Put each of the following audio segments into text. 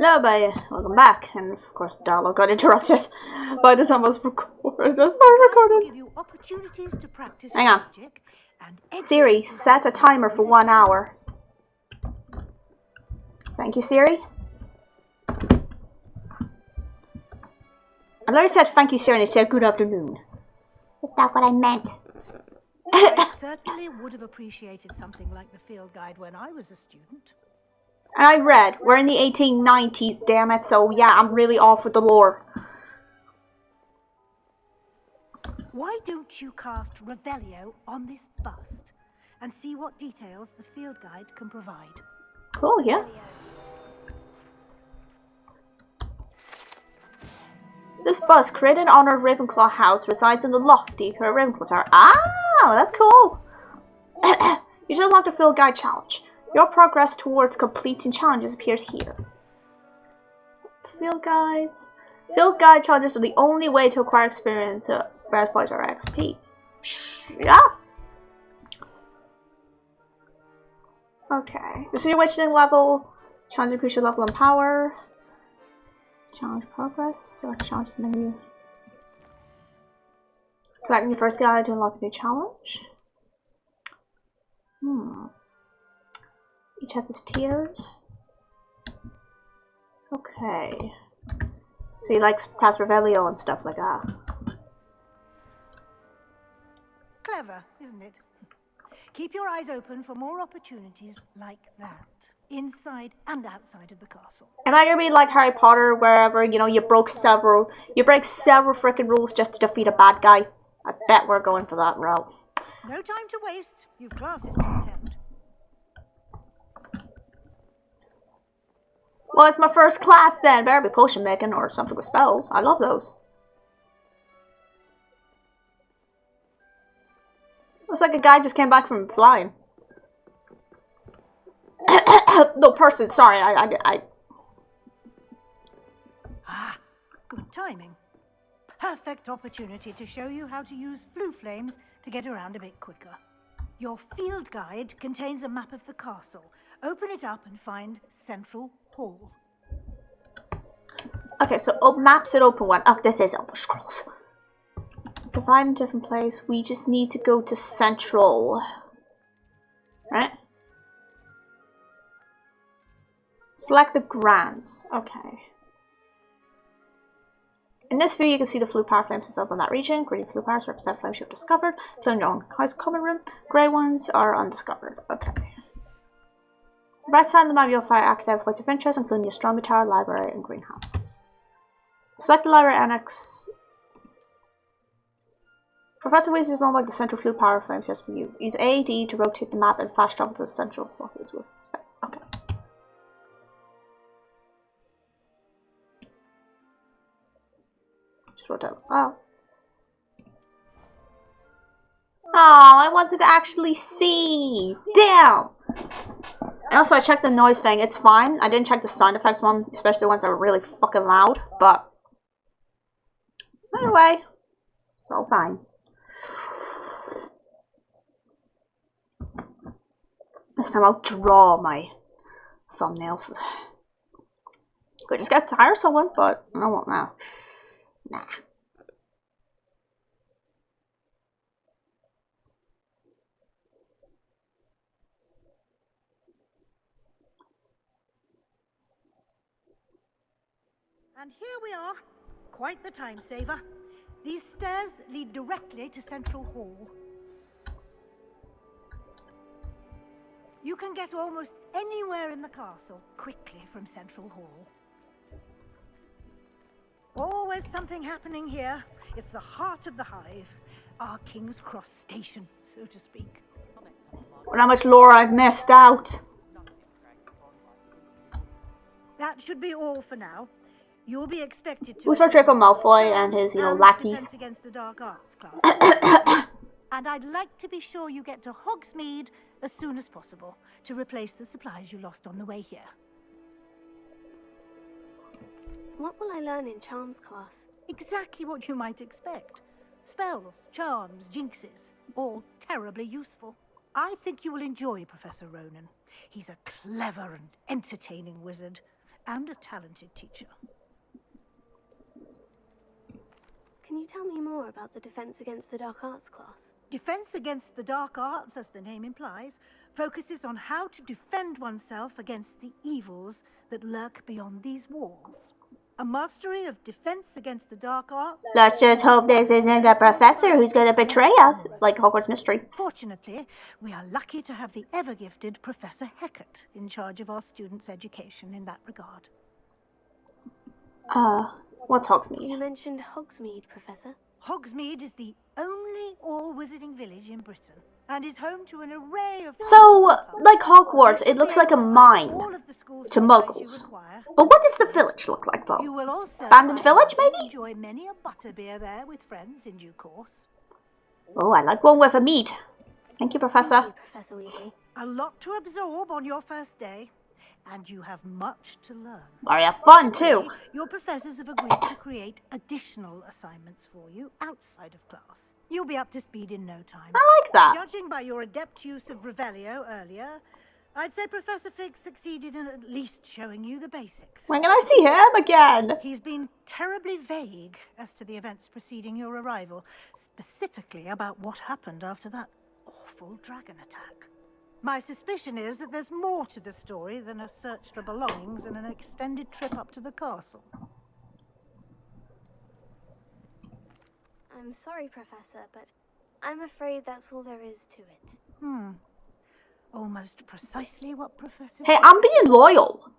Hello, everybody. Welcome back. And of course, the dialogue got interrupted by the time I was recording. Just started recording. Hang on. Siri, set a timer for 1 hour. Thank you, Siri. I literally said thank you, Siri, and it said good afternoon. That's not what I meant. I certainly would have appreciated something like the field guide when I was a student. And I read, we're in the 1890s, damn it, so yeah, I'm really off with the lore. Why don't you cast Revelio on this bust and see what details the field guide can provide? Cool, yeah. This bust, created in honor of Ravenclaw House, resides in the lofty Ravenclaw Tower. Ah, that's cool. You just want a field guide challenge. Your progress towards completing challenges appears here. Field guides. Field guide challenges are the only way to acquire experience to grant points or XP. Yeah. Okay. This is your witching level. Challenge increase your level and power. Challenge progress. Select challenges menu. Collecting your first guide to unlock a new challenge. Each has its tiers. Okay. So you like cast Revelio and stuff like that. Clever, isn't it? Keep your eyes open for more opportunities like that, inside and outside of the castle. Am I gonna be like Harry Potter, wherever you break several freaking rules just to defeat a bad guy? I bet we're going for that route. No time to waste. You've classes to attend. Well, it's my first class then. Better be potion making or something with spells. I love those. Looks like a guy just came back from flying. No, person. Sorry, I. Ah, good timing. Perfect opportunity to show you how to use flue flames to get around a bit quicker. Your field guide contains a map of the castle. Open it up and find Central Hall. Okay, so maps it open one. Oh, this is Elder Scrolls. To find a different place, we just need to go to Central. Right? Select the grounds. Okay. In this view, you can see the flue power flames available in that region. Green flue powers represent flames you have discovered. Blue in your own house common room. Grey ones are undiscovered. Okay. The right side of the map, you'll find active points of interest, including your astronomy tower, library, and greenhouses. Select the library annex. Professor Weasley is not like the central flue power flames just for you. Use AD to rotate the map and fast travel to the central focus with space. Okay. Just rotate. Oh. Oh, I wanted to actually see. Damn. And also, I checked the noise thing. It's fine. I didn't check the sound effects one, especially the ones that are really fucking loud. But anyway, it's all fine. This time I'll draw my thumbnails. Could just get to hire someone, but I won't now. Nah. And here we are. Quite the time saver. These stairs lead directly to Central Hall. You can get almost anywhere in the castle quickly from Central Hall. Always something happening here. It's the heart of the hive. Our King's Cross station, so to speak. Well, how much lore I've missed out. That should be all for now. You'll be expected to. Who's our Draco Malfoy and his, lackeys? Against the dark arts classes. And I'd like to be sure you get to Hogsmeade as soon as possible to replace the supplies you lost on the way here. What will I learn in Charms class? Exactly what you might expect. Spells, charms, jinxes, all terribly useful. I think you will enjoy Professor Ronan. He's a clever and entertaining wizard. and a talented teacher. Can you tell me more about the Defense Against the Dark Arts class? Defense Against the Dark Arts, as the name implies, focuses on how to defend oneself against the evils that lurk beyond these walls. A mastery of Defense Against the Dark Arts... Let's just hope this isn't a professor who's going to betray us, like Hogwarts Mystery. Fortunately, we are lucky to have the ever-gifted Professor Hecat in charge of our students' education in that regard. What's Hogsmeade? You mentioned Hogsmeade, Professor. Hogsmeade is the only all-wizarding village in Britain, and is home to an array of... So, like Hogwarts, it looks like a mine to muggles. But what does the village look like, though? You will also Abandoned village, maybe? enjoy many a butterbeer there with friends in due course. Oh, I like one with a mead. Thank you, Professor. Thank you, Professor Weasley. A lot to absorb on your first day, and you have much to learn. Or have fun, too. Your professors have agreed to create additional assignments for you outside of class. You'll be up to speed in no time. I like that. Judging by your adept use of Revelio earlier, I'd say Professor Fig succeeded in at least showing you the basics. When can I see him again? He's been terribly vague as to the events preceding your arrival, specifically about what happened after that awful dragon attack. My suspicion is that there's more to the story than a search for belongings and an extended trip up to the castle. I'm sorry, Professor, but I'm afraid that's all there is to it. Almost precisely what Professor... Hey, I'm being loyal.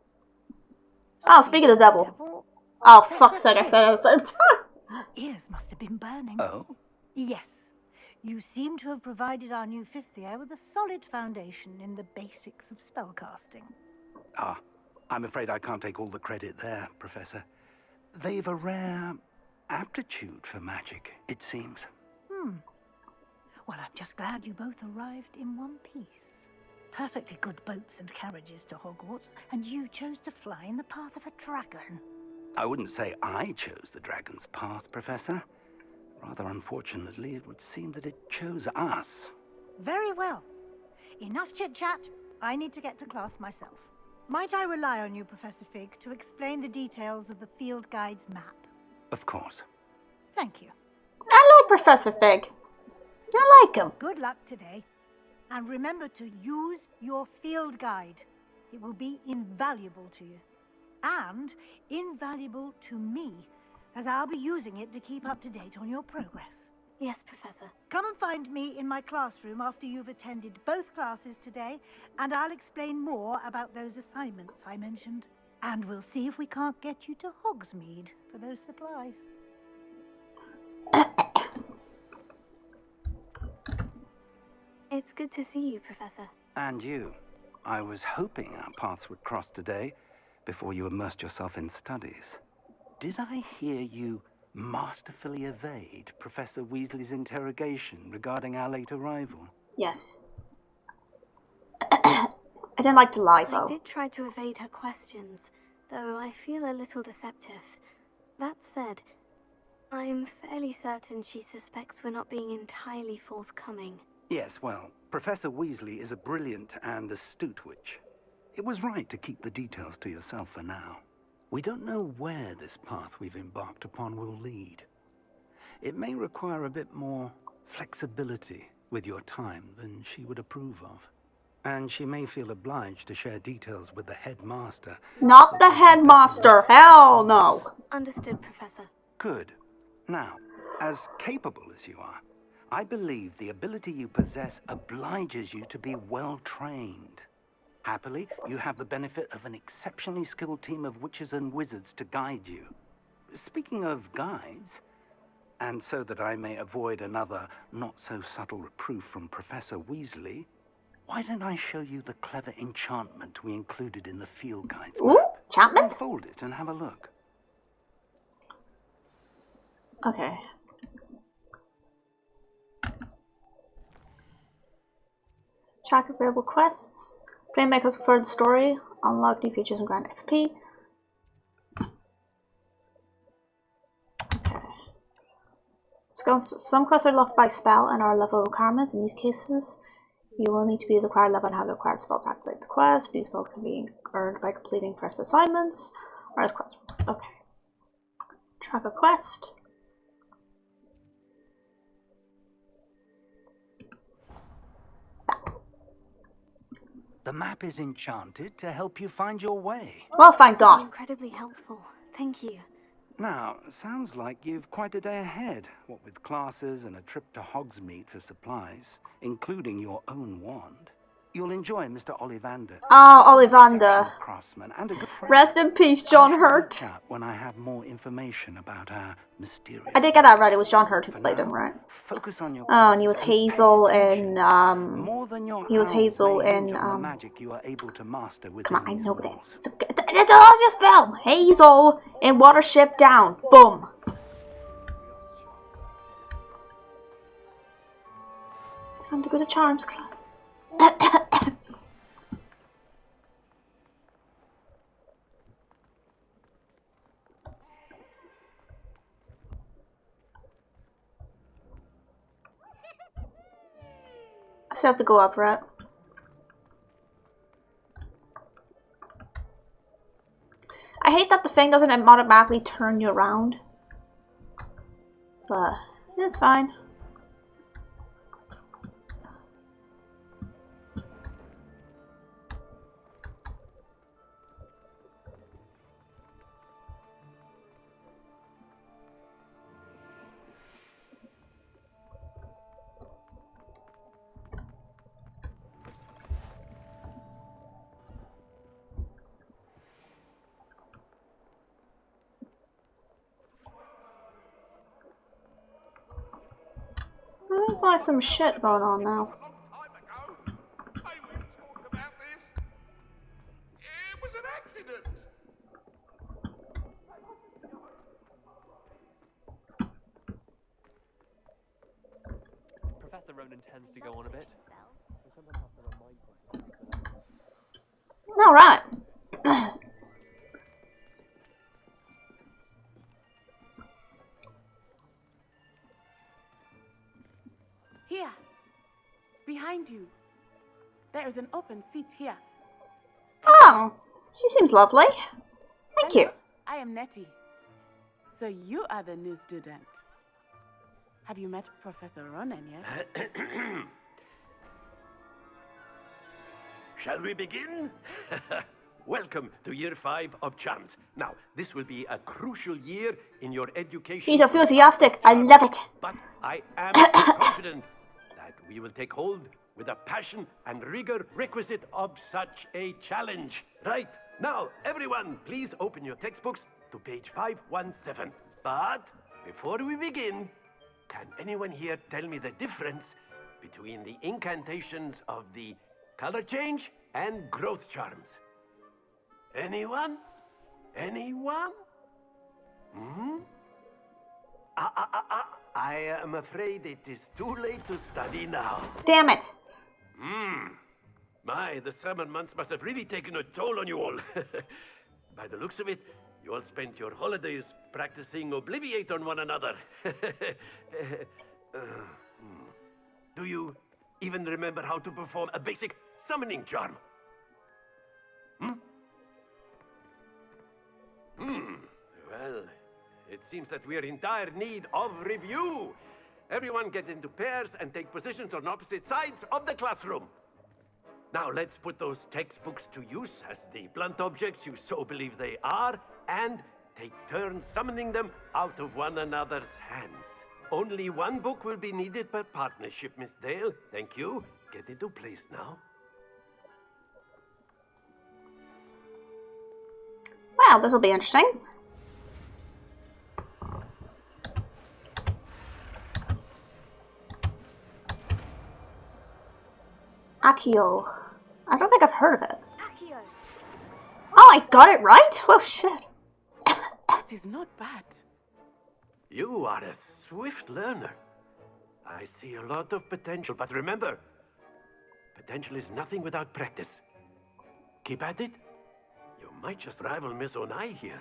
Oh, speaking of the devil. Oh, fuck's sake, I said it at the same time. Your ears must have been burning. Oh? Yes. You seem to have provided our new fifth year with a solid foundation in the basics of spellcasting. Ah, I'm afraid I can't take all the credit there, Professor. They've a rare aptitude for magic, it seems. Well, I'm just glad you both arrived in one piece. Perfectly good boats and carriages to Hogwarts, and you chose to fly in the path of a dragon. I wouldn't say I chose the dragon's path, Professor. Rather unfortunately, it would seem that it chose us. Very well. Enough chit-chat. I need to get to class myself. Might I rely on you, Professor Fig, to explain the details of the field guide's map? Of course. Thank you. I like Professor Fig. I like him. Good luck today. And remember to use your field guide. It will be invaluable to you. And invaluable to me, as I'll be using it to keep up to date on your progress. Yes, Professor. Come and find me in my classroom after you've attended both classes today, and I'll explain more about those assignments I mentioned. And we'll see if we can't get you to Hogsmeade for those supplies. It's good to see you, Professor. And you. I was hoping our paths would cross today, before you immersed yourself in studies. Did I hear you masterfully evade Professor Weasley's interrogation regarding our late arrival? Yes. I didn't like to lie, though. I did try to evade her questions, though I feel a little deceptive. That said, I am fairly certain she suspects we're not being entirely forthcoming. Yes, well, Professor Weasley is a brilliant and astute witch. It was right to keep the details to yourself for now. We don't know where this path we've embarked upon will lead. It may require a bit more flexibility with your time than she would approve of. And she may feel obliged to share details with the headmaster. Not the headmaster. Hell no. Understood, Professor. Good. Now, as capable as you are, I believe the ability you possess obliges you to be well trained. Happily, you have the benefit of an exceptionally skilled team of witches and wizards to guide you. Speaking of guides, and so that I may avoid another not-so-subtle reproof from Professor Weasley, why don't I show you the clever enchantment we included in the field guide's Ooh, map? enchantment? Unfold it and have a look. Okay. Track available quests. Playmakers for the story. Unlock new features and grant XP. Okay. Some quests are locked by spell and are level requirements. In these cases, you will need to be the required level and have the required spell to activate the quest. New spells can be earned by completing first assignments. Or as quest. Okay. Track a quest. The map is enchanted to help you find your way. Well, thank This has been God. incredibly helpful. Thank you. Now, sounds like you've quite a day ahead, what with classes and a trip to Hogsmeade for supplies, including your own wand. You'll enjoy Mr. Ollivander. Oh, He's an Ollivander. exceptional craftsman and a good friend. Rest in peace, John I shall Hurt. reach out when I have more information about our mysterious. I did get that right. It was John Hurt who For played now, him, right? Focus on your Oh, and he was quests and pay Hazel attention. in More than your he was hours Hazel may hinge in on the magic you are able to master within come on, I these know walls. this. It's all just film. Hazel in Watership Down. Boom. Time to go to Charms class. I still have to go up, right? I hate that the thing doesn't automatically turn you around. But it's fine. There's like some shit going on now. It was an accident. Professor Ronan tends to go on a bit. Alright. Here, behind you. There is an open seat here. Oh, she seems lovely. Thank you. Hello, I am Nettie. So you are the new student. Have you met Professor Ronan yet? Shall we begin? Welcome to year 5 of Charms. Now, this will be a crucial year in your education. He's enthusiastic. I love it. But I am confident that we will take hold with the passion and rigor requisite of such a challenge. Right, now, everyone, please open your textbooks to page 517. But before we begin, can anyone here tell me the difference between the incantations of the color change and growth charms? Anyone? Anyone? I am afraid it is too late to study now. Damn it. My, the summer months must have really taken a toll on you all. By the looks of it, you all spent your holidays practicing Obliviate on one another. Do you even remember how to perform a basic summoning charm? Well, it seems that we are in dire need of review. Everyone get into pairs and take positions on opposite sides of the classroom. Now let's put those textbooks to use as the blunt objects you so believe they are, and take turns summoning them out of one another's hands. Only one book will be needed per partnership, Miss Dale. Thank you. Get into place now. Well, this will be interesting. Accio. I don't think I've heard of it. Accio. Oh, I got it right? Well, shit. It is not bad. You are a swift learner. I see a lot of potential, but remember, potential is nothing without practice. Keep at it. You might just rival Miss Onai here.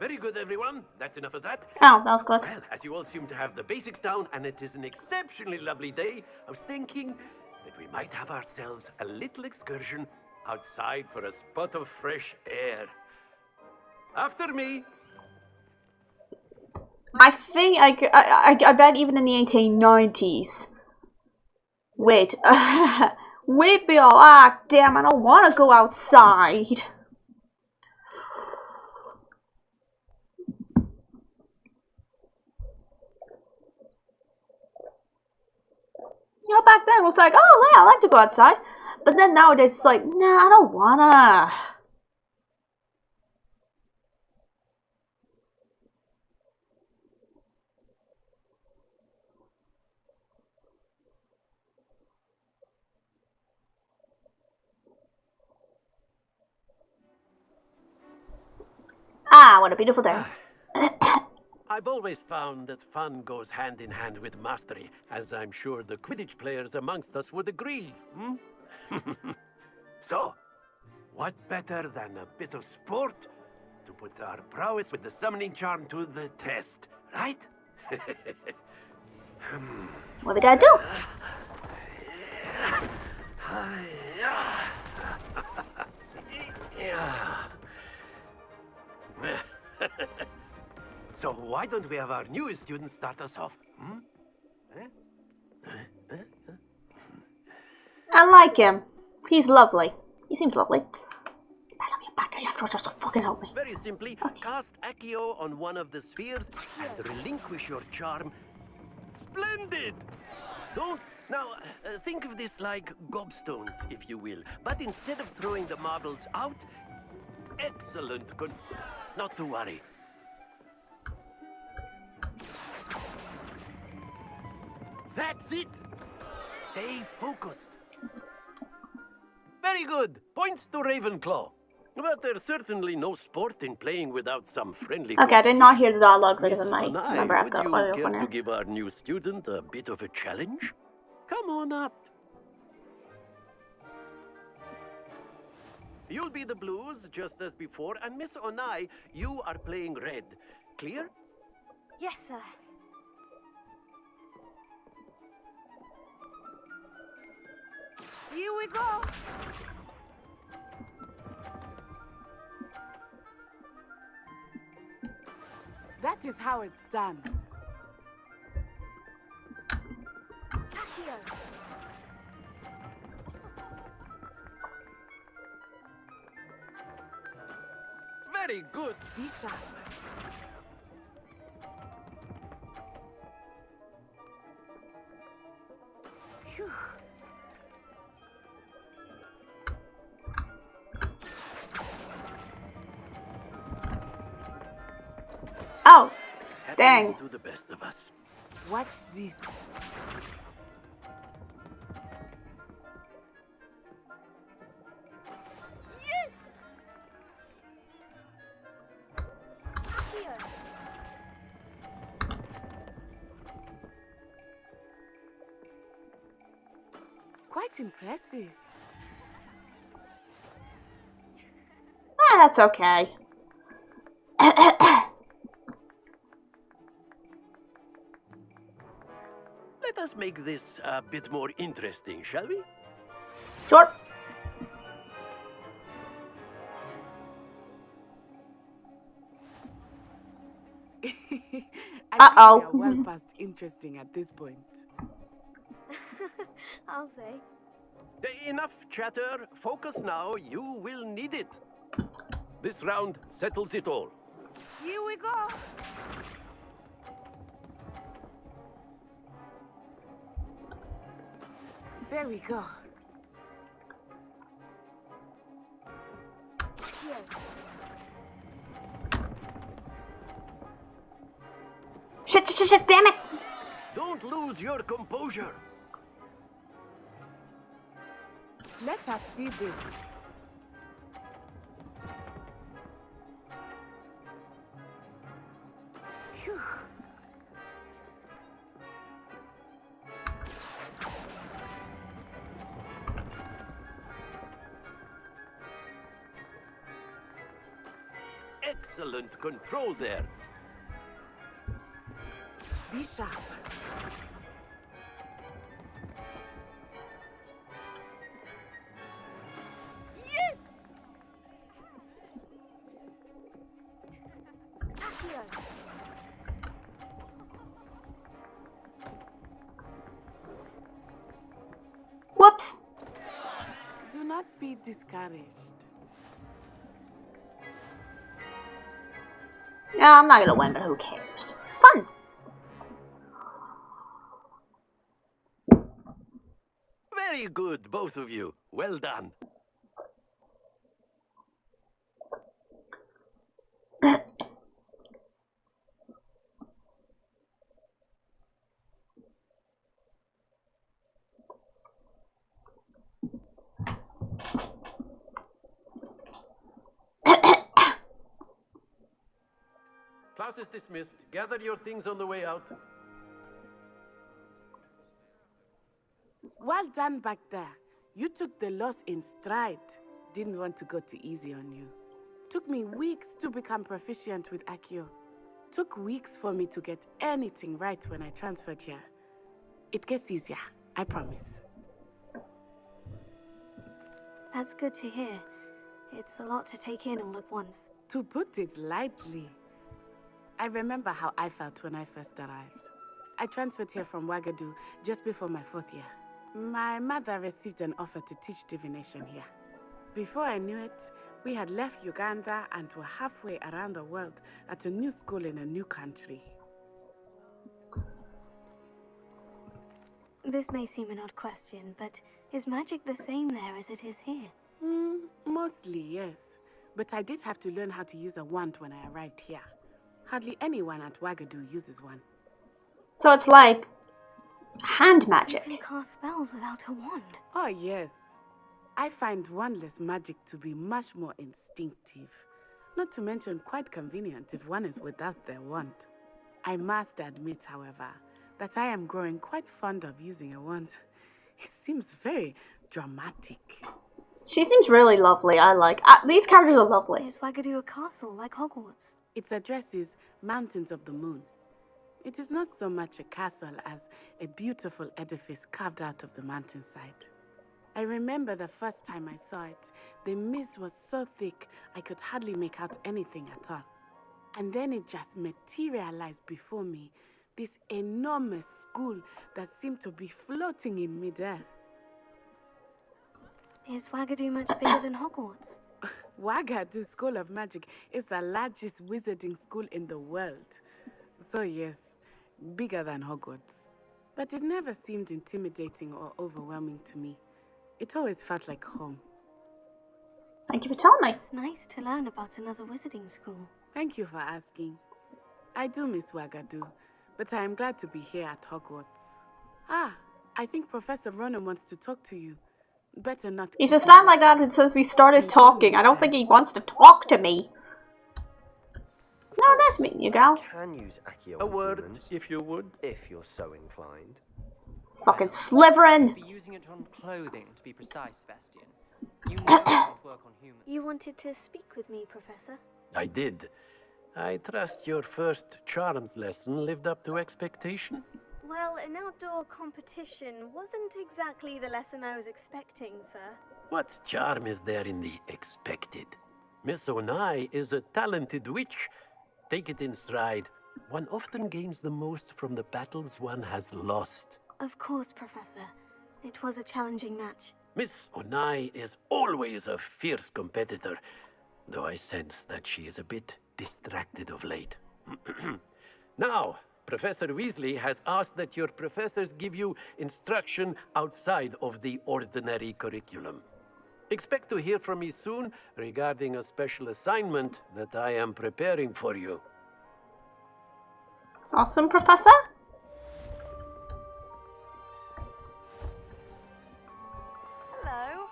Very good, everyone. That's enough of that. Oh, that was good. Well, as you all seem to have the basics down, and it is an exceptionally lovely day, I was thinking that we might have ourselves a little excursion outside for a spot of fresh air. After me. I think I bet even in the 1890s. Wait, we'd be all, damn, I don't want to go outside. You know, back then it was like, oh yeah, I like to go outside. But then nowadays it's like, nah, I don't wanna. Ah, what a beautiful day. I've always found that fun goes hand in hand with mastery, as I'm sure the Quidditch players amongst us would agree. So, what better than a bit of sport to put our prowess with the summoning charm to the test, right? What we gotta do? So why don't we have our newest student start us off? I like him. He's lovely. He seems lovely. I love you back. I have to just fucking help me. Very simply, cast Accio on one of the spheres and relinquish your charm. Splendid! Don't... Now, think of this like gobstones, if you will. But instead of throwing the marbles out, excellent not to worry. That's it! Stay focused. Very good. Points to Ravenclaw. But there's certainly no sport in playing without some friendly Okay, I did not hear the dialogue because Miss I might Onai, remember would after you audio care corner. to give our new student a bit of a challenge? Come on up. You'll be the blues, just as before, and Miss Onai, you are playing red. Clear? Yes, sir. Here we go. That is how it's done. Accio. Very good. Be sharp. Phew. Oh, Happens dang. to the best of us. Watch this. Yes! Accio. Quite impressive. That's okay. Let us make this a bit more interesting, shall we? Sure. I Uh-oh. think we are well past interesting at this point. I'll say. Enough chatter. Focus now. You will need it. This round settles it all. Here we go. There we go. Accio. Shit, damn it. Don't lose your composure. Let us see this. Phew. Excellent control there. Be sharp. Yes! be discouraged. Yeah, I'm not gonna win, but who cares? Fun! Very good, both of you. Well done. Class is dismissed. Gather your things on the way out. Well done back there. You took the loss in stride. Didn't want to go too easy on you. Took me weeks to become proficient with Accio. Took weeks for me to get anything right when I transferred here. It gets easier, I promise. That's good to hear. It's a lot to take in all at once. To put it lightly, I remember how I felt when I first arrived. I transferred here from Wagadu just before my 4th year. My mother received an offer to teach divination here. Before I knew it, we had left Uganda and were halfway around the world at a new school in a new country. This may seem an odd question, but is magic the same there as it is here? Mostly, yes. But I did have to learn how to use a wand when I arrived here. Hardly anyone at Wagadu uses one. So it's like hand You magic. can cast spells without a wand. Oh, yes. I find wandless magic to be much more instinctive. Not to mention quite convenient if one is without their wand. I must admit, however, that I am growing quite fond of using a wand. It seems very dramatic. She seems really lovely. I like. These characters are lovely. Is Wagadu a castle like Hogwarts? Its address is Mountains of the Moon. It is not so much a castle as a beautiful edifice carved out of the mountainside. I remember the first time I saw it, the mist was so thick I could hardly make out anything at all. And then it just materialized before me, this enormous school that seemed to be floating in midair. Is Wagadu much bigger than Hogwarts? Wagadu School of Magic is the largest wizarding school in the world. So yes, bigger than Hogwarts. But it never seemed intimidating or overwhelming to me. It always felt like home. Thank you for telling me. It's nice to learn about another wizarding school. Thank you for asking. I do miss Wagadu, but I am glad to be here at Hogwarts. I think Professor Ronan wants to talk to you. Better not. He's been standing like that since we started talking. I don't think he wants to talk to me. No, nice meeting you, gal. Can use Accio A on word, humans, if you would. if you're so inclined. Fucking Slytherin. Be using it on clothing, to be precise, Sebastian. You know it won't work on humans. You wanted to speak with me, Professor? I did. I trust your first charms lesson lived up to expectation. Well, an outdoor competition wasn't exactly the lesson I was expecting, sir. What charm is there in the expected? Miss Onai is a talented witch. Take it in stride. One often gains the most from the battles one has lost. Of course, Professor. It was a challenging match. Miss Onai is always a fierce competitor, though I sense that she is a bit distracted of late. Now, Professor Weasley has asked that your professors give you instruction outside of the ordinary curriculum. Expect to hear from me soon regarding a special assignment that I am preparing for you. Awesome, Professor. Hello.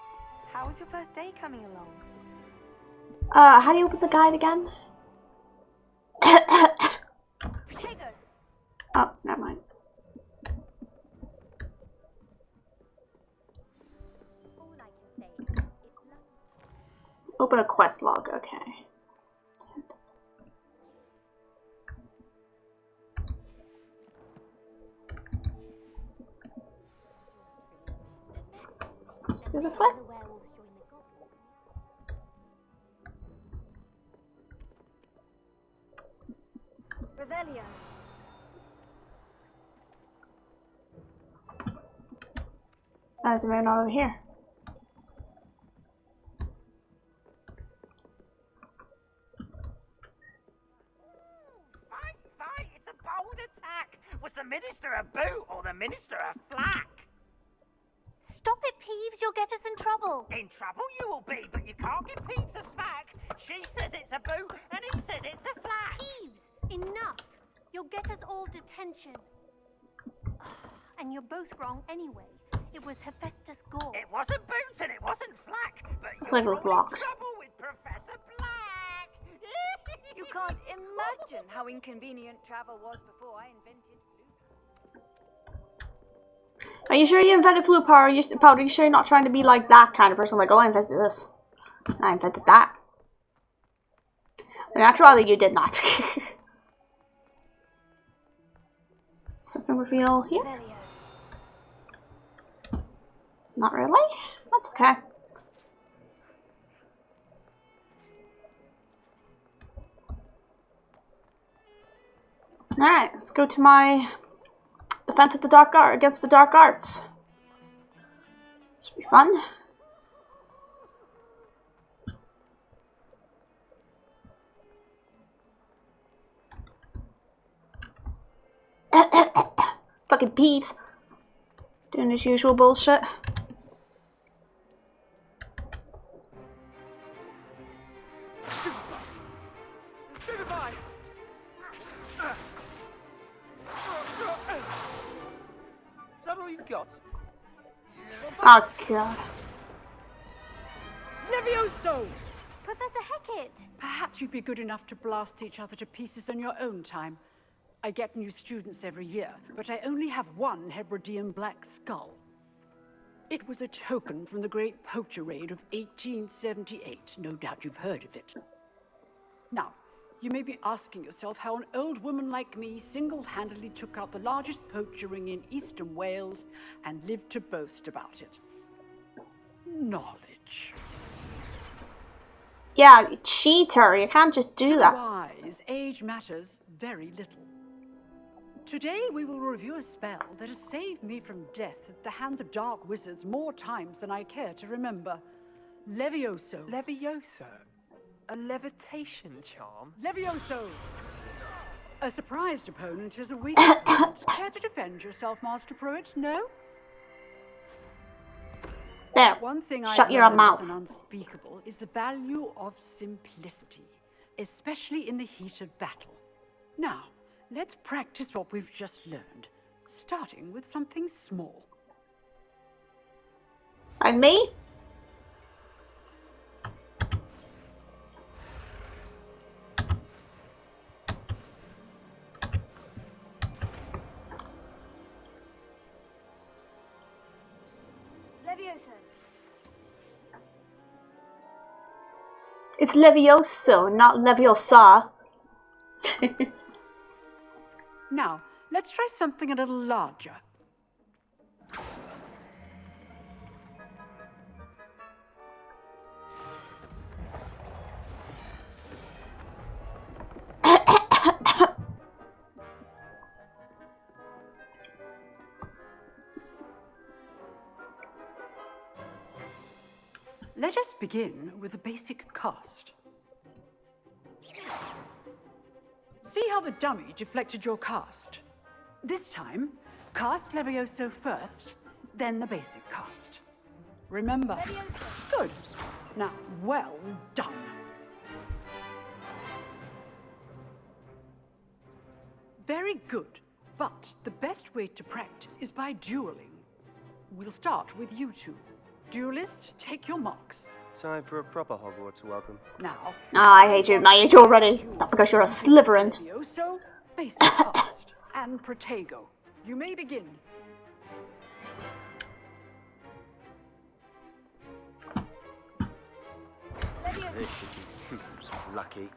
How was your first day coming along? How do you open the guide again? Oh, never mind. Open a quest log, okay. Just go this way. Revelio. That's a man over here. Minister a boot or the Minister a flack? Stop it, Peeves. You'll get us in trouble. In trouble you will be, but you can't give Peeves a smack. She says it's a boot and he says it's a flack. Peeves, enough. You'll get us all detention. And you're both wrong anyway. It was Hephaestus Gore. It wasn't boot and it wasn't flack, but It's you're like it was all in locked. trouble with Professor Black. You can't imagine how inconvenient travel was before I invented flute. Are you sure you invented flute power? Are you sure you're not trying to be like that kind of person? Like, oh, I invented this. I invented that. In actuality, you did not. Something reveal here? Not really. That's okay. Alright, let's go to my defense of the dark art against the dark arts. This should be fun. Fucking Peeves. Doing his usual bullshit. Is that all you've got? Oh god. Levioso! Professor Hecat! Perhaps you'd be good enough to blast each other to pieces on your own time. I get new students every year, but I only have one Hebridean black skull. It was a token from the Great Poacher Raid of 1878. No doubt you've heard of it. Now, you may be asking yourself how an old woman like me single-handedly took out the largest poacher ring in eastern Wales and lived to boast about it. Knowledge. Yeah, cheater. You can't just do that. Wise, age matters very little. Today we will review a spell that has saved me from death at the hands of dark wizards more times than I care to remember. Levioso. Levioso? A levitation charm? Levioso! A surprised opponent is a weak opponent. Care to defend yourself, Master Pruitt? No? There. One thing Shut I your learned mouth. as an unspeakable is the value of simplicity, especially in the heat of battle. Now, let's practice what we've just learned, starting with something small. And me? Levioso. It's Levioso, not Leviosa. Now, let's try something a little larger. Let us begin with the basic cast. See how the dummy deflected your cast? This time, cast Levioso first, then the basic cast. Remember? Levioso. Good. Now, well done. Very good, but the best way to practice is by dueling. We'll start with you two. Duelists, take your marks. Time for a proper Hogwarts welcome. Now. I hate you. I hate you already. Not because you're a Slytherin. Levioso, basic cast, and Protego. You may begin. Levioso. This should be lucky.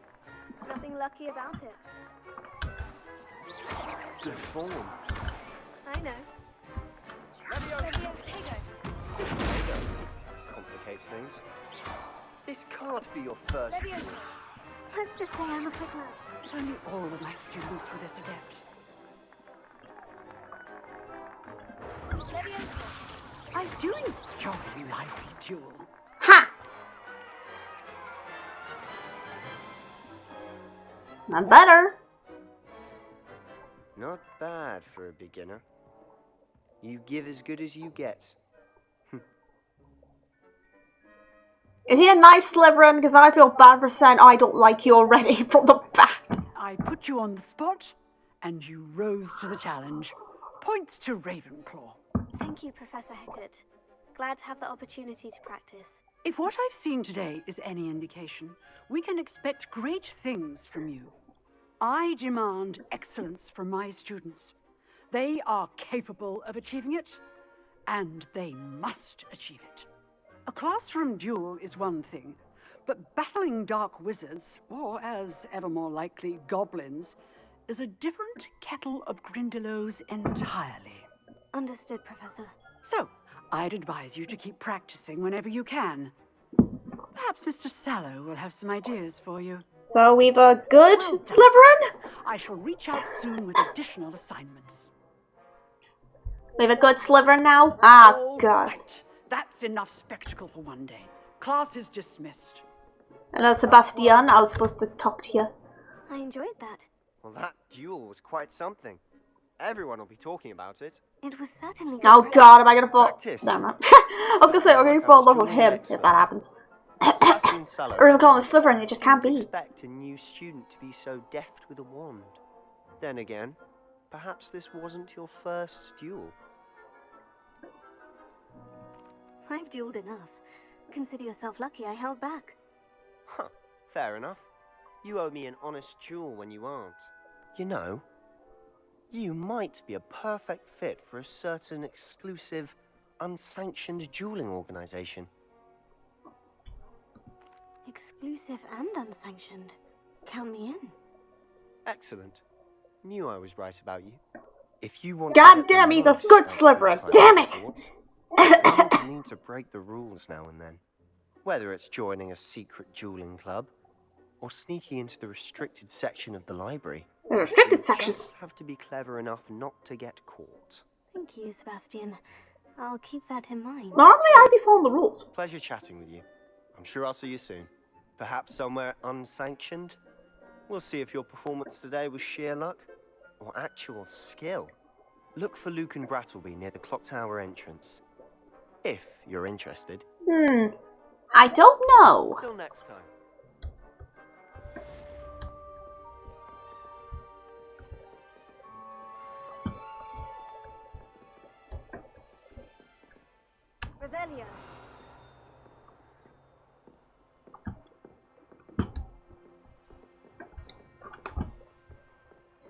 Nothing lucky about it. Good form. I know. Levioso. Potato. Complicates things. This can't be your first. Levioso. Let's just say I'm a quick learner. If only all of my students were this adept. Levioso. I do enjoy a lively duel. Ha! I'm better. Not bad for a beginner. You give as good as you get. Is he a nice Slytherin? Because I feel bad for saying I don't like you already from the back. I put you on the spot, and you rose to the challenge. Points to Ravenclaw. Thank you, Professor Hecat. Glad to have the opportunity to practice. If what I've seen today is any indication, we can expect great things from you. I demand excellence from my students. They are capable of achieving it, and they must achieve it. A classroom duel is one thing, but battling dark wizards, or as ever more likely, goblins, is a different kettle of Grindylows entirely. Understood, Professor. So, I'd advise you to keep practicing whenever you can. Perhaps Mr. Sallow will have some ideas for you. So we've a good Slytherin? I shall reach out soon with additional assignments. We have a good Slytherin now? Ah, God. Right. That's enough spectacle for one day. Class is dismissed. Hello, Sebastian. I was supposed to talk to you. I enjoyed that. Well, that duel was quite something. Everyone will be talking about it. It was certainly Oh good God, am I gonna fall? Practice. No, no. I was gonna say, I'm gonna fall in love with him if that happens. Sebastian Sallow. Or if we call him a Slytherin, it just can't be. Expect a new student to be so deft with a wand. Then again, perhaps this wasn't your first duel. I've dueled enough. Consider yourself lucky I held back. Huh, fair enough. You owe me an honest duel when you aren't. You know, you might be a perfect fit for a certain exclusive, unsanctioned dueling organization. Exclusive and unsanctioned. Count me in. Excellent. Knew I was right about you. If you want God damn, he's a good Slytherin. Damn it! You need to break the rules now and then. Whether it's joining a secret dueling club or sneaking into the restricted section of the library. The restricted section? Just have to be clever enough not to get caught. Thank you, Sebastian. I'll keep that in mind. Normally I'd be following the rules. Pleasure chatting with you. I'm sure I'll see you soon. Perhaps somewhere unsanctioned? We'll see if your performance today was sheer luck or actual skill. Look for Luke and Brattleby near the clock tower entrance. If you're interested. I don't know. Till next time. Revelio.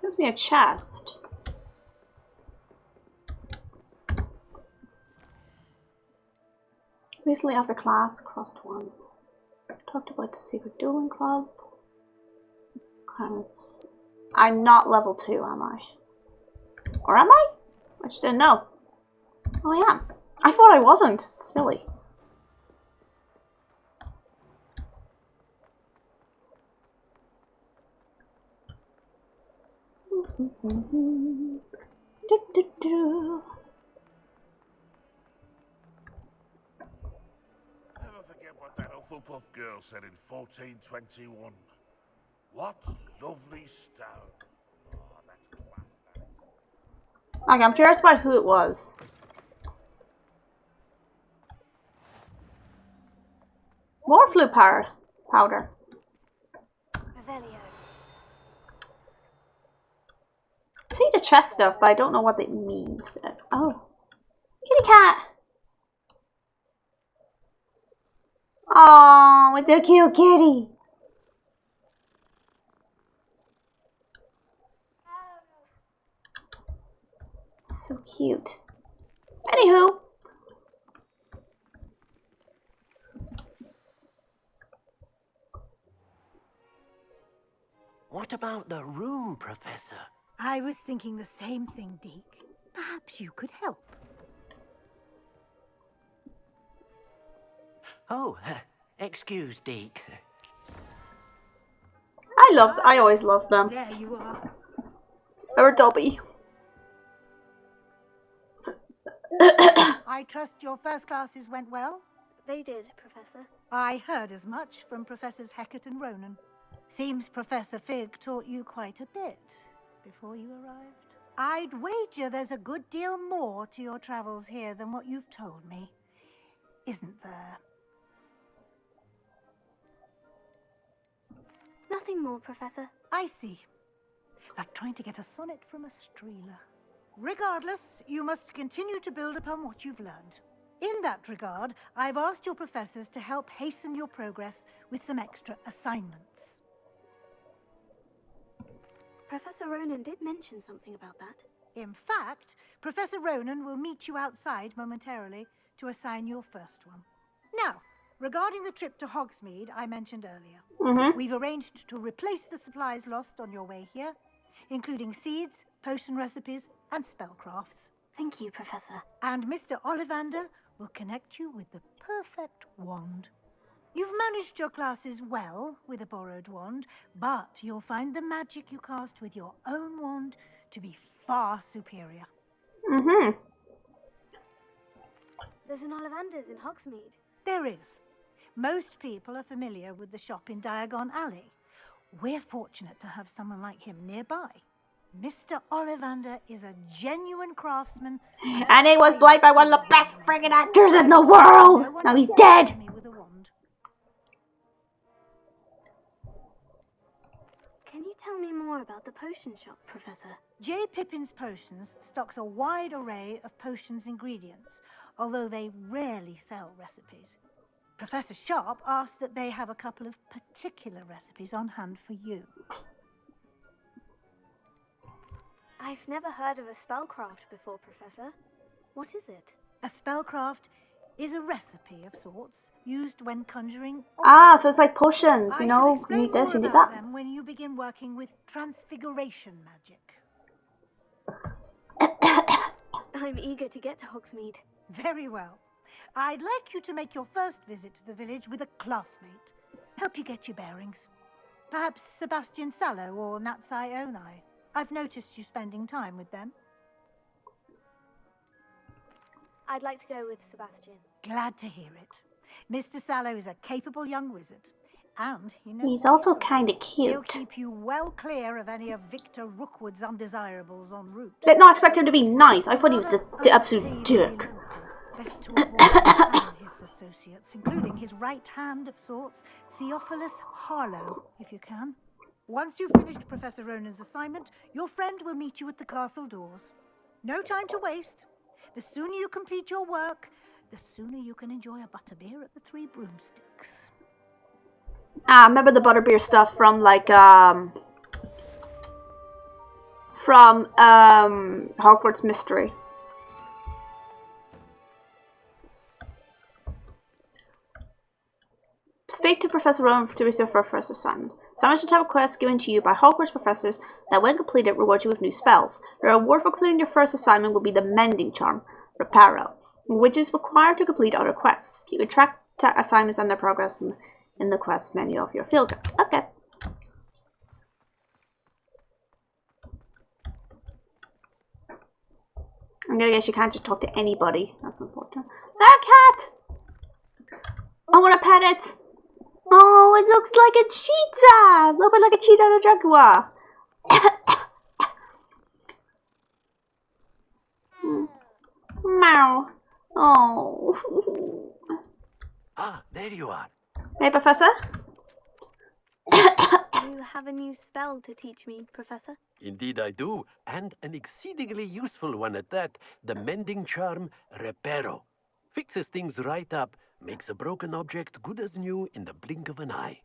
Gives me a chest. Recently after class, crossed once. Talked about the secret dueling club. I'm not level 2, am I? Or am I? I just didn't know. Oh, I am. I thought I wasn't. Silly. Never forget what that Hufflepuff girl said in 1421. What lovely stone. Oh, that's class, that is. Okay, I'm curious about who it was. More flu powder. Revelio. I see the chest stuff, but I don't know what it means. Oh. Kitty cat! Oh, with the cute kitty! So cute. Anywho. What about the room, Professor? I was thinking the same thing, Deke. Perhaps you could help. Oh, excuse, Deke. I always loved them. There you are. Or Dobby. I trust your first classes went well? They did, Professor. I heard as much from Professors Hecat and Ronan. Seems Professor Fig taught you quite a bit before you arrived. I'd wager there's a good deal more to your travels here than what you've told me. Isn't there? Nothing more, Professor. I see. Like trying to get a sonnet from a streeler. Regardless, you must continue to build upon what you've learned. In that regard, I've asked your professors to help hasten your progress with some extra assignments. Professor Ronan did mention something about that. In fact, Professor Ronan will meet you outside momentarily to assign your first one. Now, regarding the trip to Hogsmeade I mentioned earlier, we've arranged to replace the supplies lost on your way here, including seeds, potion recipes, and spellcrafts. Thank you, Professor. And Mr. Ollivander will connect you with the perfect wand. You've managed your classes well with a borrowed wand, but you'll find the magic you cast with your own wand to be far superior. There's an Ollivander's in Hogsmeade. There is. Most people are familiar with the shop in Diagon Alley. We're fortunate to have someone like him nearby. Mr. Ollivander is a genuine craftsman. And he was played by one of the best friggin' actors in the world! Now he's dead! Can you tell me more about the potion shop, Professor? J. Pippin's Potions stocks a wide array of potions ingredients, although they rarely sell recipes. Professor Sharp asked that they have a couple of particular recipes on hand for you. I've never heard of a spellcraft before, Professor. What is it? A spellcraft is a recipe of sorts used when conjuring. So it's like potions, you know? You need this, you need that. Them when you begin working with transfiguration magic. I'm eager to get to Hogsmeade. Very well. I'd like you to make your first visit to the village with a classmate. Help you get your bearings. Perhaps Sebastian Sallow or Natsai Onai. I've noticed you spending time with them. I'd like to go with Sebastian. Glad to hear it. Mr. Sallow is a capable young wizard. And he knows he's also kind of he'll cute. keep you well clear of any of Victor Rookwood's undesirables en route. Did not expect him to be nice. I thought he was just the absolute dick. Best to avoid him and his associates, including his right hand of sorts, Theophilus Harlow, if you can. Once you've finished Professor Ronan's assignment, your friend will meet you at the castle doors. No time to waste. The sooner you complete your work, the sooner you can enjoy a butterbeer at the Three Broomsticks. I remember the butterbeer stuff from like Hogwarts Mystery. Speak to Professor Rowan to receive for a first assignment. Summons the type of quest given to you by Hogwarts professors that, when completed, reward you with new spells. The reward for completing your first assignment will be the Mending Charm, Reparo, which is required to complete other quests. You can track assignments and their progress in the quest menu of your field guide. Okay. I'm gonna guess you can't just talk to anybody. That's important. There, cat! I want to pet it! Oh, it looks like a cheetah! A little bit like a cheetah and a jaguar. Meow. Oh. Ah, there you are. Hey, Professor? You have a new spell to teach me, Professor? Indeed I do, and an exceedingly useful one at that. The Mending Charm, Reparo. Fixes things right up, makes a broken object good as new in the blink of an eye.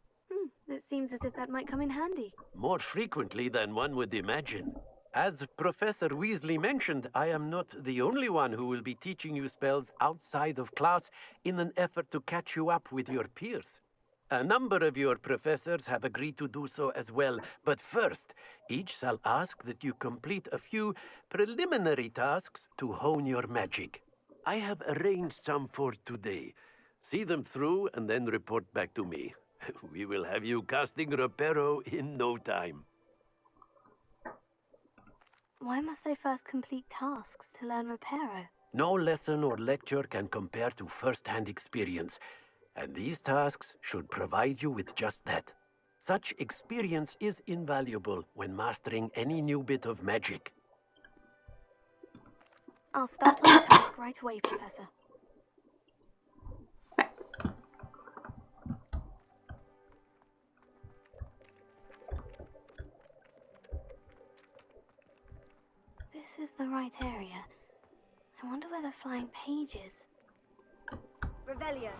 It seems as if that might come in handy. More frequently than one would imagine. As Professor Weasley mentioned, I am not the only one who will be teaching you spells outside of class in an effort to catch you up with your peers. A number of your professors have agreed to do so as well, but first, each shall ask that you complete a few preliminary tasks to hone your magic. I have arranged some for today. See them through and then report back to me. We will have you casting Reparo in no time. Why must I first complete tasks to learn Reparo? No lesson or lecture can compare to first-hand experience, and these tasks should provide you with just that. Such experience is invaluable when mastering any new bit of magic. I'll start on the task right away, Professor. This is the right area. I wonder where the flying page is. Revelio.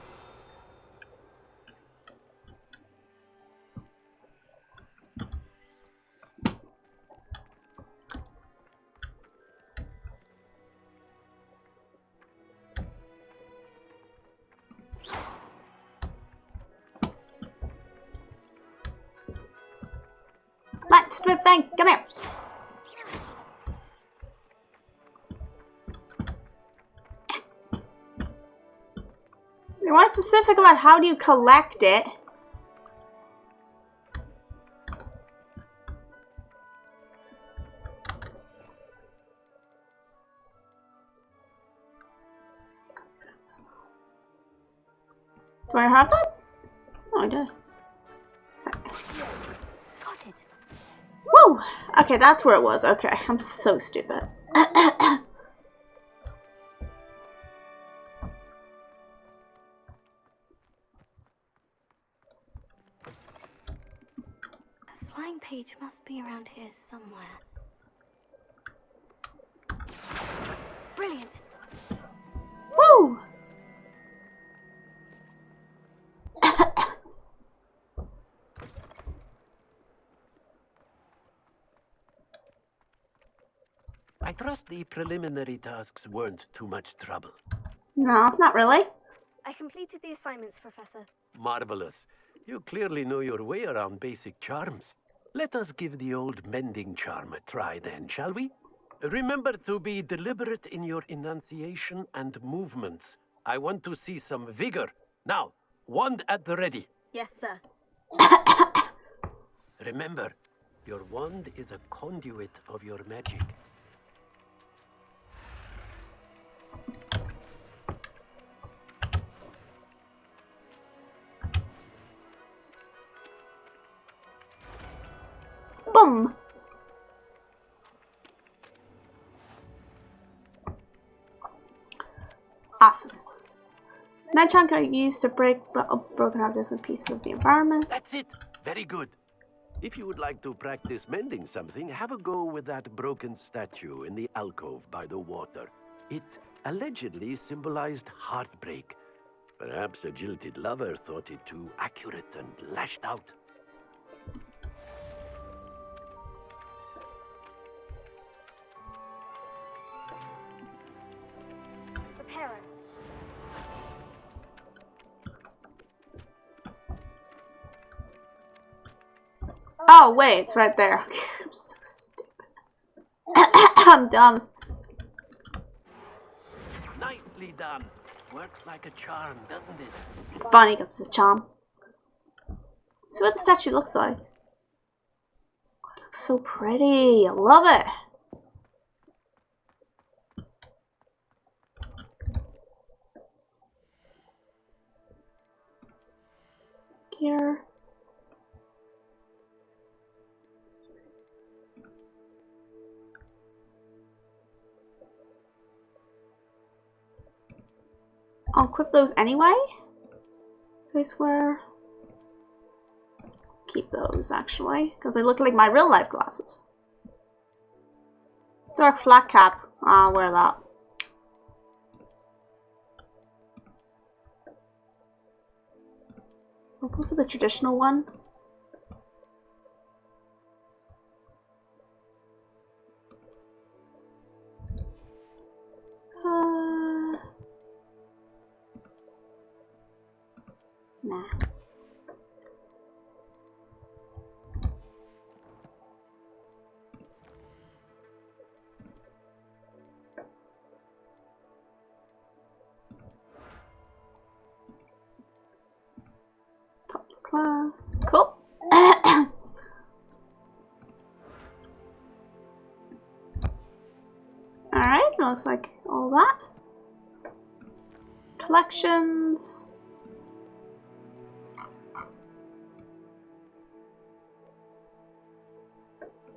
Matt, Split Bang, come here. You're more specific about how do you collect it. Do I have that? Oh, I did. Got it. Woo! Okay, that's where it was. Okay, I'm so stupid. A flying page must be around here somewhere. Brilliant. Woo! I trust the preliminary tasks weren't too much trouble. No, not really. I completed the assignments, Professor. Marvelous. You clearly know your way around basic charms. Let us give the old mending charm a try then, shall we? Remember to be deliberate in your enunciation and movements. I want to see some vigor. Now, wand at the ready. Yes, sir. Remember, your wand is a conduit of your magic. Boom! Awesome. Medchunk are used to break broken objects and pieces of the environment. That's it. Very good. If you would like to practice mending something, have a go with that broken statue in the alcove by the water. It allegedly symbolized heartbreak. Perhaps a jilted lover thought it too accurate and lashed out. Reparo. Oh, wait, it's right there. I'm so stupid. I'm dumb. Nicely done. Works like a charm, doesn't it? It's funny because it's a charm. See what the statue looks like. Oh, it looks so pretty. I love it. Here. I'll equip those anyway. I swear. Keep those actually, because they look like my real life glasses. Dark flat cap. I'll wear that. I'll go for the traditional one. Nah. Cool. Alright, looks like all that. Collections.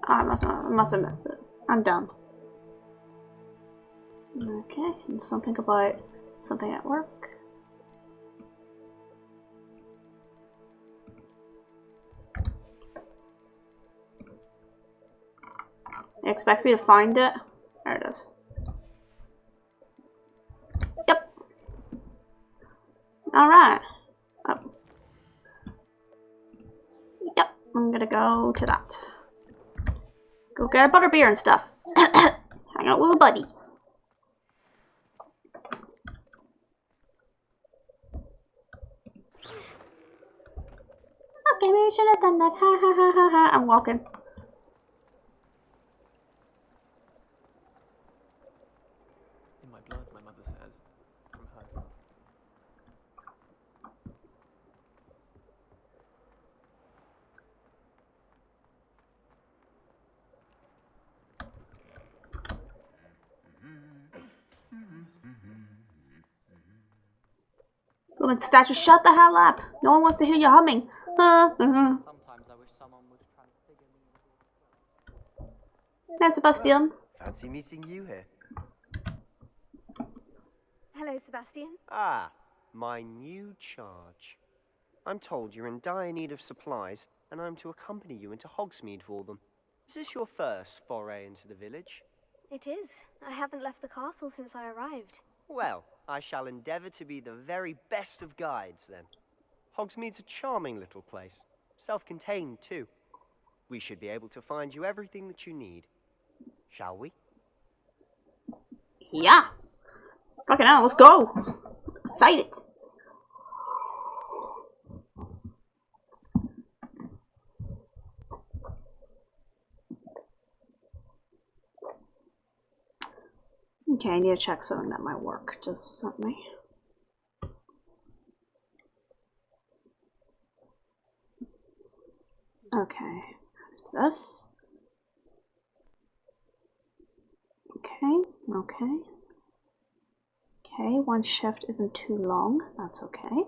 I must have missed it. I'm done. Okay, and something about something at work. It expects me to find it. There it is. Yep. Alright. Oh. Yep, I'm gonna go to that. Go get a butterbeer and stuff. Hang out with a buddy. Okay, maybe we should have done that. Ha ha ha ha ha. I'm walking. In my blood, my mother says. From her. Woman statue, shut the hell up. No one wants to hear you humming. Sometimes I wish someone would transfigure me. Hey, Sebastian. Fancy meeting you here. Hello, Sebastian. Ah, my new charge. I'm told you're in dire need of supplies, and I'm to accompany you into Hogsmeade for them. Is this your first foray into the village? It is. I haven't left the castle since I arrived. Well, I shall endeavour to be the very best of guides, then. Hogsmeade's a charming little place. Self-contained, too. We should be able to find you everything that you need. Shall we? Yeah. Fucking hell, let's go. Excited. Okay, I need to check something that might work. Just something. Okay, this. Okay, okay. Okay, one shift isn't too long. That's okay.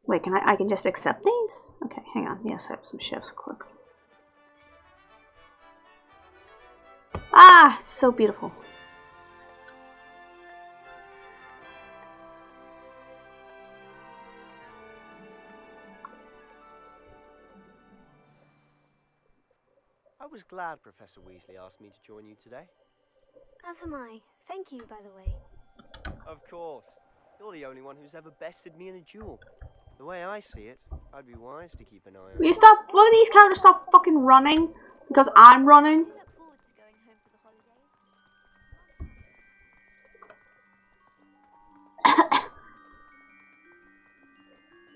Wait, I can just accept these? Okay, hang on. Yes, I have some shifts quickly. Ah, it's so beautiful. I was glad Professor Weasley asked me to join you today. As am I. Thank you, by the way. Of course. You're the only one who's ever bested me in a duel. The way I see it, I'd be wise to keep an eye on Will you stop? Will these characters stop fucking running? Because I'm running?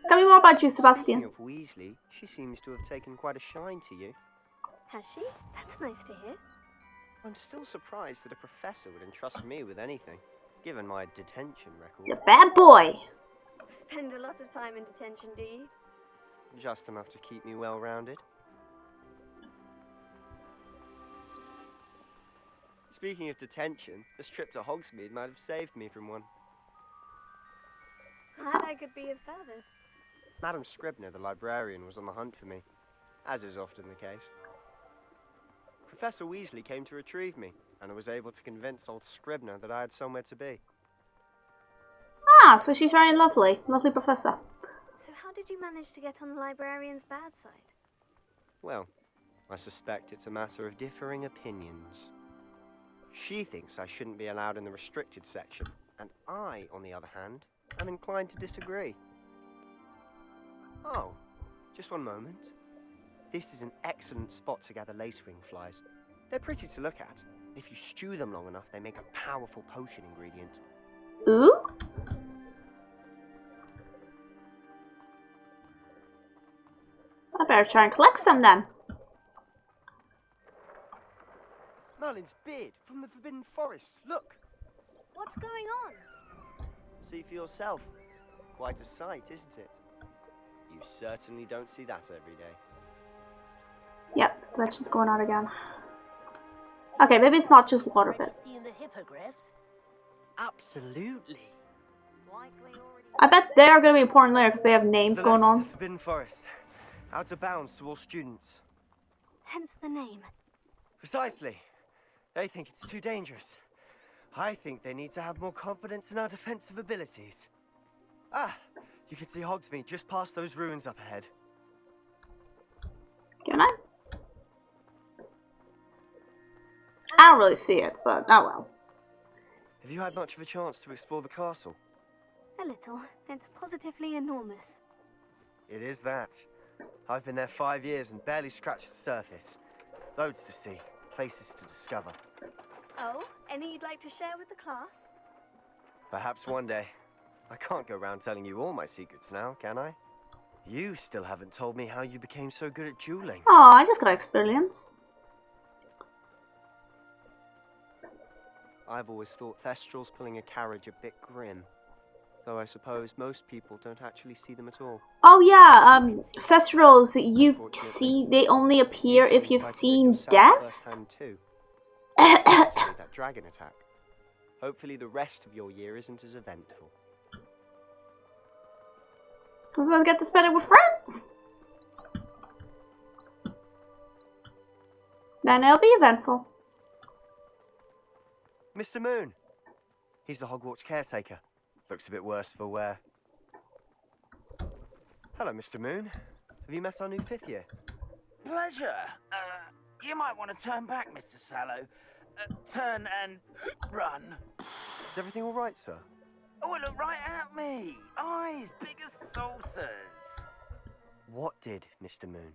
Tell me more about you, Sebastian. Speaking of Weasley, she seems to have taken quite a shine to you. Has she? That's nice to hear. I'm still surprised that a professor would entrust me with anything, given my detention record. You're a bad boy. Spend a lot of time in detention, do you? Just enough to keep me well-rounded. Speaking of detention, this trip to Hogsmeade might have saved me from one. Glad I could be of service. Madam Scribner, the librarian, was on the hunt for me, as is often the case. Professor Weasley came to retrieve me, and I was able to convince old Scribner that I had somewhere to be. Ah, so she's very lovely. Lovely professor. So how did you manage to get on the librarian's bad side? Well, I suspect it's a matter of differing opinions. She thinks I shouldn't be allowed in the restricted section, and I, on the other hand, am inclined to disagree. Oh, just one moment. This is an excellent spot to gather lacewing flies. They're pretty to look at. If you stew them long enough, they make a powerful potion ingredient. Ooh? I better try and collect some then. Merlin's beard from the Forbidden Forest. Look! What's going on? See for yourself. Quite a sight, isn't it? You certainly don't see that every day. Yep, the collection's going on again. Okay, maybe it's not just water bits. Seeing the hippogriffs? Absolutely. I bet they are going to be important later because they have names going on. The Forbidden Forest. Out of bounds to all students. Hence the name. Precisely. They think it's too dangerous. I think they need to have more confidence in our defensive abilities. Ah, you can see Hogsmeade just past those ruins up ahead. Can I? I don't really see it, but oh well. Have you had much of a chance to explore the castle? A little. It's positively enormous. It is that. I've been there 5 years and barely scratched the surface. Loads to see, places to discover. Oh, any you'd like to share with the class? Perhaps one day. I can't go around telling you all my secrets now, can I? You still haven't told me how you became so good at dueling. Oh, I just got experience. I've always thought Thestrals pulling a carriage a bit grim. Though I suppose most people don't actually see them at all. Oh yeah, Thestrals, you see, they only appear if you've seen death? Firsthand too. That dragon attack. Hopefully the rest of your year isn't as eventful. Because I'll get to spend it with friends. Then it'll be eventful. Mr. Moon. He's the Hogwarts caretaker. Looks a bit worse for wear. Hello, Mr. Moon. Have you met our new 5th year? Pleasure. You might want to turn back, Mr. Sallow. Turn and run. Is everything all right, sir? Oh, look right at me. Eyes big as saucers. What did, Mr. Moon?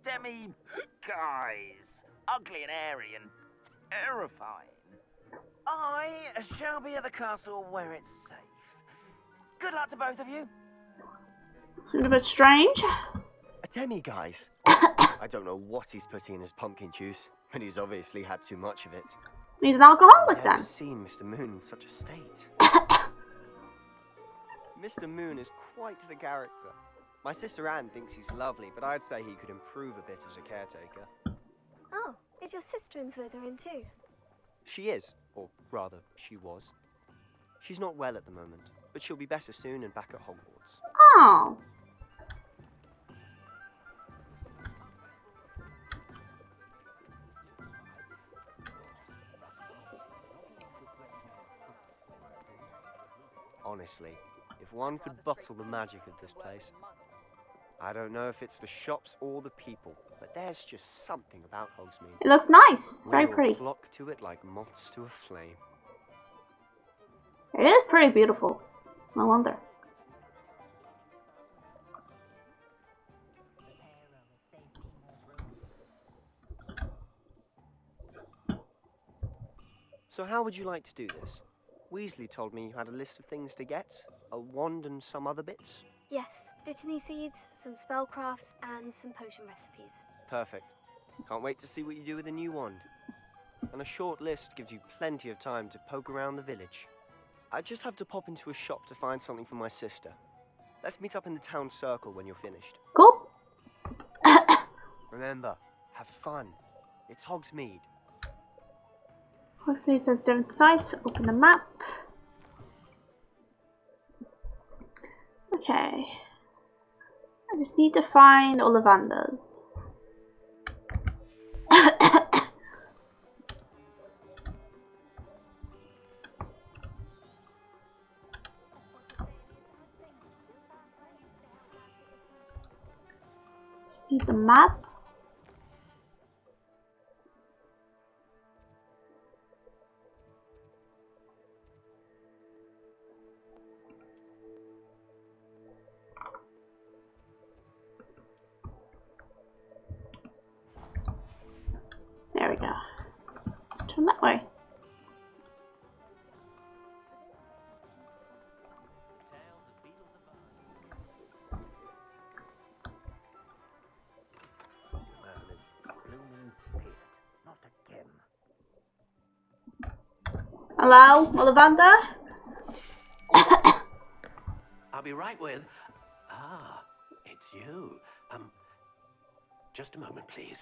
Demi-guys. Ugly and airy and terrifying. I shall be at the castle where it's safe. Good luck to both of you. Seemed a bit strange. A demi-guise? I don't know what he's putting in his pumpkin juice, but he's obviously had too much of it. He's an alcoholic I've then. never seen Mr. Moon in such a state. Mr. Moon is quite the character. My sister Anne thinks he's lovely, but I'd say he could improve a bit as a caretaker. Oh, is your sister in Slytherin too? She is, or rather, she was. She's not well at the moment, but she'll be better soon and back at Hogwarts. Oh. Honestly, if one could bottle the magic of this place. I don't know if it's the shops or the people, but there's just something about Hogsmeade. It looks nice. Very We all pretty. flock to it like moths to a flame. It is pretty beautiful. No wonder. So how would you like to do this? Weasley told me you had a list of things to get. A wand and some other bits. Yes, Dittany seeds, some spellcrafts, and some potion recipes. Perfect. Can't wait to see what you do with the new wand. And a short list gives you plenty of time to poke around the village. I just have to pop into a shop to find something for my sister. Let's meet up in the town circle when you're finished. Cool. Remember, have fun. It's Hogsmeade. Hogsmeade has different sites. Open the map. Okay. I just need to find Ollivanders. Just need the map. There we go. Let's turn that way. Hello, Ollivander? I'll be right with... Ah, it's you. Just a moment, please.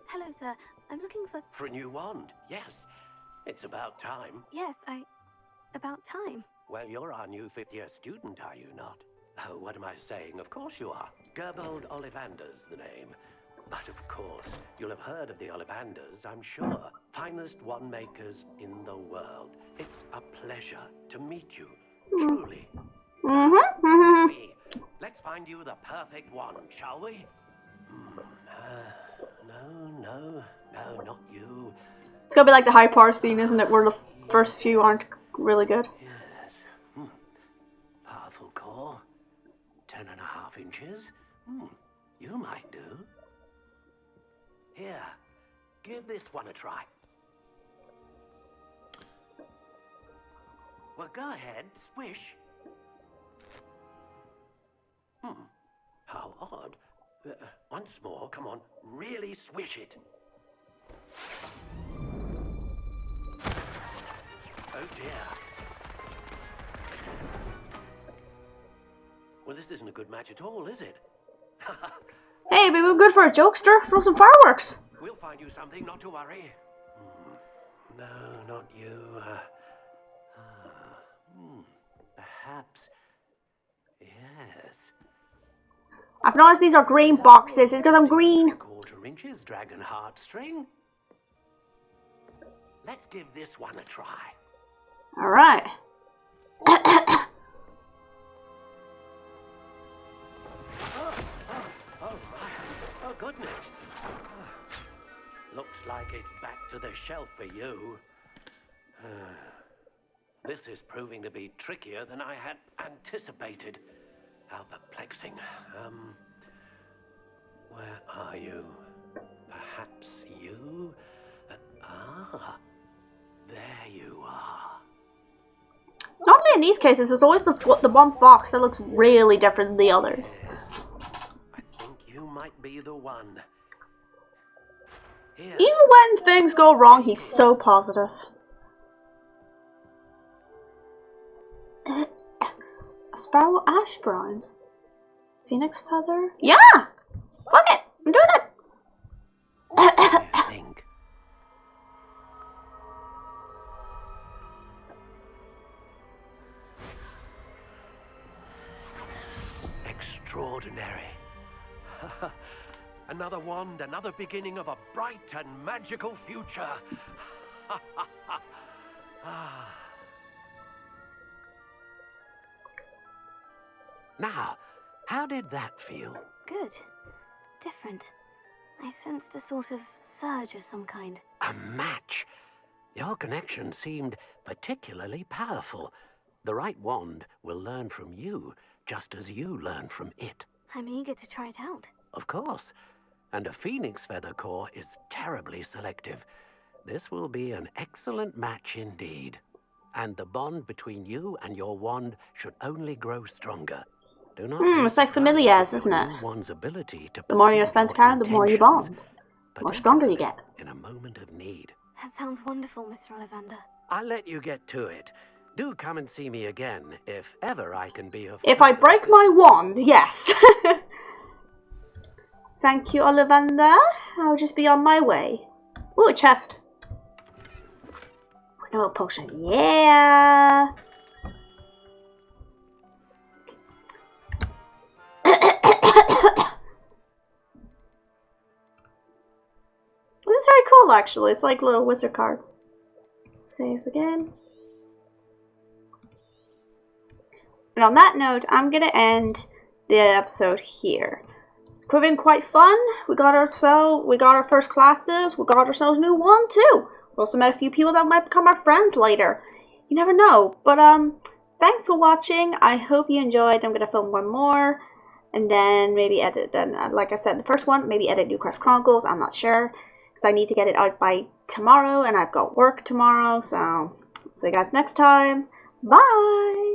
Hello, sir. I'm looking for... For a new wand, yes. It's about time. Yes, about time. Well, you're our new 5th-year student, are you not? Oh, what am I saying? Of course you are. Gerbold Ollivander's the name. But of course, you'll have heard of the Ollivanders, I'm sure. Finest wand makers in the world. It's a pleasure to meet you, truly. Come with me. Let's find you the perfect wand, shall we? No, not you. It's gonna be like the high power scene, isn't it? Where the first few aren't really good. Yes. Powerful core. 10.5 inches. You might do. Here, give this one a try. Well, go ahead, swish. How odd. Once more, come on, really swish it. Oh dear. Well, this isn't a good match at all, is it? Hey, maybe we're good for a jokester. Throw some fireworks. We'll find you something, not to worry. No, not you. Perhaps. Yes. I've noticed these are green boxes. It's because I'm green. 1/4 inches dragon heartstring. Let's give this one a try. All right. Oh goodness. Looks like it's back to the shelf for you. This is proving to be trickier than I had anticipated. How perplexing. Where are you? Perhaps you? There you are. Normally in these cases, it's always the one box that looks really different than the others. I think you might be the one. Here. Even when things go wrong, he's so positive. A sparrow ash brown. Phoenix feather? Yeah! Fuck it! I'm doing it! What do you think? Extraordinary. Another wand, another beginning of a bright and magical future. Now, how did that feel? Good. Different. I sensed a sort of surge of some kind. A match. Your connection seemed particularly powerful. The right wand will learn from you, just as you learn from it. I'm eager to try it out. Of course. And a phoenix feather core is terribly selective. This will be an excellent match indeed. And the bond between you and your wand should only grow stronger. Do not it's like familiars, isn't it? The more you spend time, the more you bond. The more stronger you get. In a moment of need. That sounds wonderful, Mr. Ollivander. I'll let you get to it. Do come and see me again, if ever I can be of... If I break my wand, yes. Thank you, Ollivander. I'll just be on my way. Ooh, a chest. Another potion. Yeah. This is very cool, actually. It's like little wizard cards. Save the game. And on that note, I'm gonna end the episode here. It's been quite fun. We got our first classes. We got ourselves a new wand too. We also met a few people that might become our friends later. You never know. But thanks for watching. I hope you enjoyed. I'm gonna film one more, and then maybe edit. Then, like I said, the first one, maybe edit New Crest Chronicles. I'm not sure because I need to get it out by tomorrow, and I've got work tomorrow. So see you guys next time. Bye.